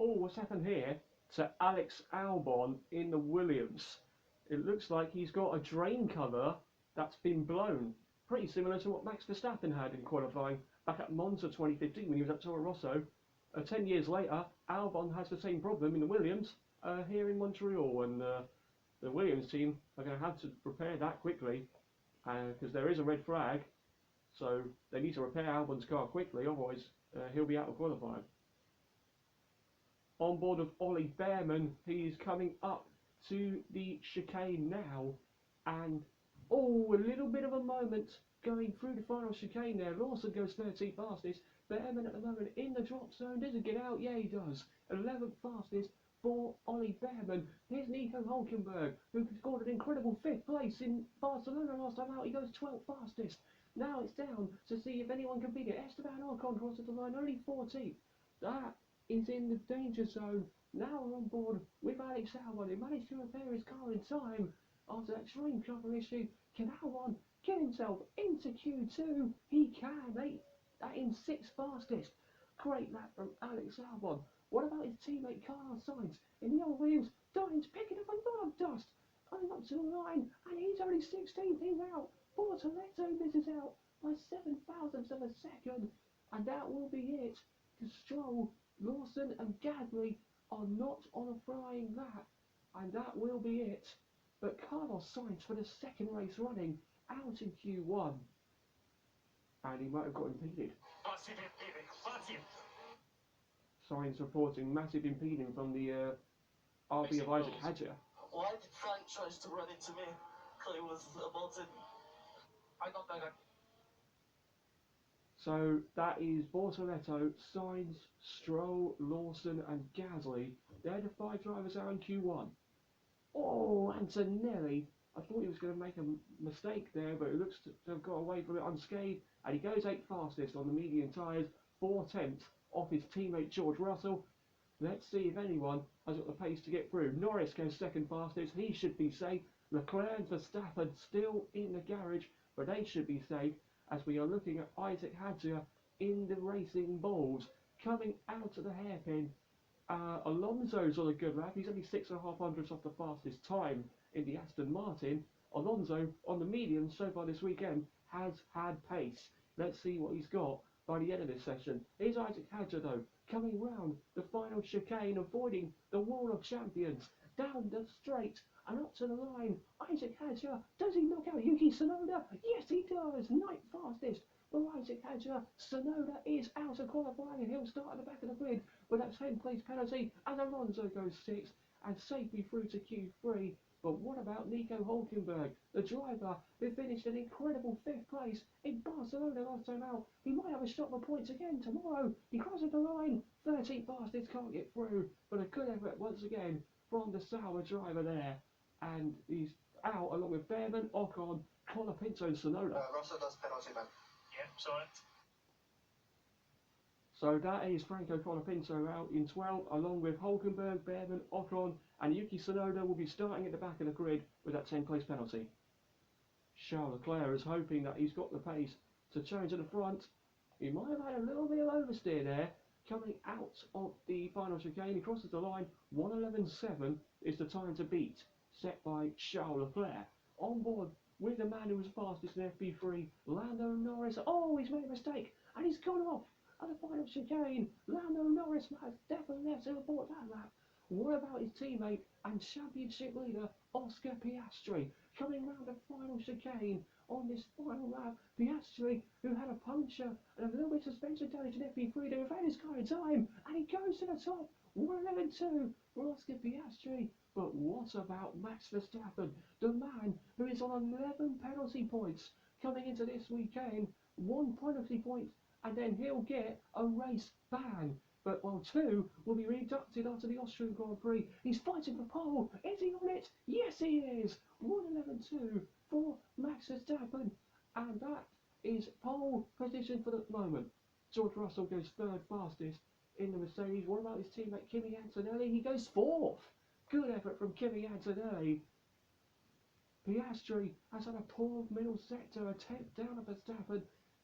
Oh, what's happened here to Alex Albon in the Williams? It looks like he's got a drain cover that's been blown. Pretty similar to what Max Verstappen had in qualifying back at Monza 2015 when he was at Toro Rosso. 10 years later, Albon has the same problem in the Williams here in Montreal, and the Williams team are going to have to repair that quickly because there is a red flag, so they need to repair Albon's car quickly, otherwise he'll be out of qualifying. On board of Ollie Behrman, he's coming up to the chicane now, and oh, a little bit of a moment going through the final chicane there. Lawson goes 13th fastest. Behrman at the moment in the drop zone. Does he get out? Yeah, he does. 11th fastest for Ollie Behrman. Here's Nico Hulkenberg, who scored an incredible 5th place in Barcelona last time out. He goes 12th fastest. Now it's down to see if anyone can beat it. Esteban Ocon crosses the line, only 14th. That is in the danger zone. Now we're on board with Alex Albon. He managed to repair his car in time after that drain cover issue. Can Albon get himself into Q2? He can. That in 6th fastest. Great lap from Alex Albon. What about his teammate Carlos Sainz in the old Williams? Sainz picking up a lot of dust. Coming up to the line, and he's only 16th. He's out. Bortoletto misses out by 7 thousandths of a second, and that will be it. Stroll, Lawson and Gasly are not on a flying lap, and that will be it. But Carlos Sainz for the second race running out in Q1, and he might have got impeded. Sainz reporting massive impeding from the RB of Isaac Hadjar. Why did Frank try to run into me? Clay was about to... I don't know that. So that is Bortoletto, Sainz, Stroll, Lawson and Gasly. They're the 5 drivers out in Q1. Oh, Antonelli. I thought he was going to make a mistake there, but it looks to have got away from it unscathed. And he goes 8th fastest on the medium tyres, 4/10 off his teammate George Russell. Let's see if anyone has got the pace to get through. Norris goes 2nd fastest. He should be safe. Leclerc and Verstappen still in the garage, but they should be safe, as we are looking at Isaac Hadjar in the Racing Bulls coming out of the hairpin. Alonso's on a good lap. He's only 6.5 hundredths off the fastest time in the Aston Martin. Alonso on the medium so far this weekend has had pace. Let's see what he's got by the end of this session. Here's Isaac Hadjar though, coming round the final chicane, avoiding the wall of champions, down the straight and up to the line. Isaac Hadjar, does he knock out Yuki Tsunoda? Yes, he does. 9th fastest for Isaac Hadjar. Tsunoda is out of qualifying and he'll start at the back of the grid with that 10th place penalty, and Alonso goes 6th and safely through to Q3. But what about Nico Hulkenberg, the driver who finished an incredible 5th place in Barcelona last time out? He might have a shot for points again tomorrow. He crosses the line. 13th fastest, can't get through, but a good effort once again from the Sauber driver there. And he's out along with Behrman, Ocon, Colapinto and Tsunoda. Russell does penalty, man. Yeah, sorry. So that is Franco Colapinto out in 12th, along with Hulkenberg, Behrman, Ocon, and Yuki Tsunoda will be starting at the back of the grid with that 10th place penalty. Charles Leclerc is hoping that he's got the pace to challenge at the front. He might have had a little bit of oversteer there. Coming out of the final chicane, he crosses the line. 1:11.7 is the time to beat, set by Charles Leclerc. On board with the man who was fastest in FP3, Lando Norris. Oh, he's made a mistake and he's gone off at the final chicane. Lando Norris has definitely left to report that lap. What about his teammate and championship leader Oscar Piastri coming round the final chicane on this final lap? Piastri, who had a puncture and a little bit of suspension damage in FP3, to have had his car in time, and he goes to the top. 1:11.2 for Oscar Piastri. But what about Max Verstappen, the man who is on 11 penalty points coming into this weekend? 1 penalty point, and then he'll get a race ban. But while 2 will be reducted after the Austrian Grand Prix. He's fighting for pole. Is he on it? Yes, he is. 1:11.2 for Max Verstappen, and that is pole position for the moment. George Russell goes 3rd fastest in the Mercedes. What about his teammate Kimi Antonelli? He goes 4th. Good effort from Kimi Antonelli. Piastri has had a poor middle sector, a 10th down at Verstappen.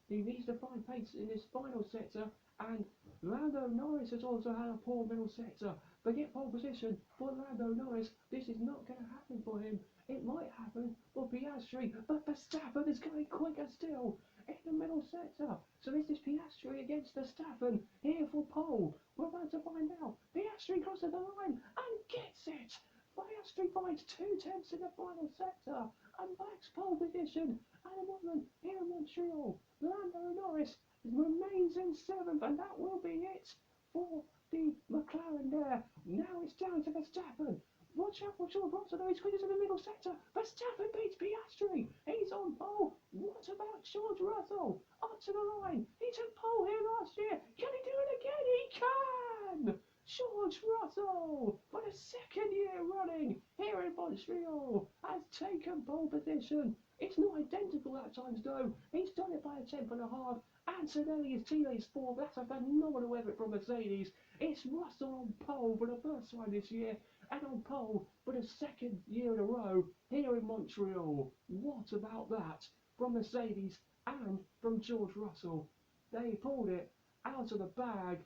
He needs to find pace in this final sector, and Lando Lando Norris has also had a poor middle sector. Forget pole position for Lando Norris. This is not going to happen for him. It might happen for Piastri, but Verstappen is going quicker still in the middle sector. So this is Piastri against Verstappen here for pole. We're about to find out. Piastri crosses the line and gets it. Piastri finds 2/10 in the final sector and backs pole position at the moment here in Montreal. Lando Norris remains in 7th, and that will be it for the McLaren there. Now it's down to Verstappen. Watch out for George Russell, he's squeezes in the middle sector. Verstappen beats Piastri. He's on pole. What about George Russell? Up to the line. He took pole here last year. Can he do it again? He can! George Russell, for the 2nd year running here in Montreal, has taken pole position. It's not identical at times though. He's done it by a 10.5. Antonelli is teammate's 4th. That's a phenomenal effort from Mercedes. It's Russell on pole for the first time this year and on pole for the 2nd year in a row here in Montreal. What about that from Mercedes and from George Russell? They pulled it out of the bag,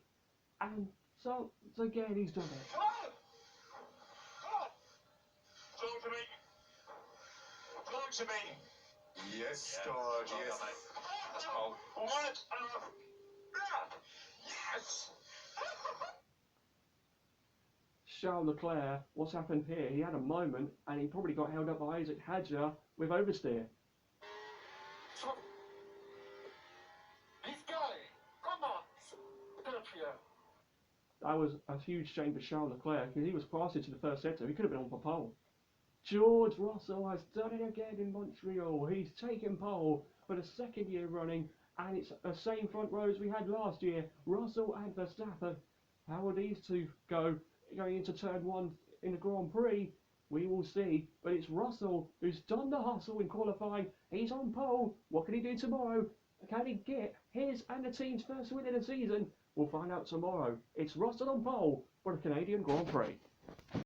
and so again he's done it. Come on! Come on! Talk to me. Talk to me. Yes, George, yes. That's all. What? Yes! Charles Leclerc, what's happened here? He had a moment and he probably got held up by Isaac Hadjar with oversteer. He's got it. Come on. Get up here. That was a huge shame for Charles Leclerc because he was passing to the first sector. He could have been on for pole. George Russell has done it again in Montreal. He's taken pole for the 2nd year running, and it's the same front row as we had last year. Russell and Verstappen. How will these two go going into turn 1 in the Grand Prix? We will see. But it's Russell who's done the hustle in qualifying. He's on pole. What can he do tomorrow? Can he get his and the team's first win in the season? We'll find out tomorrow. It's Russell on pole for the Canadian Grand Prix.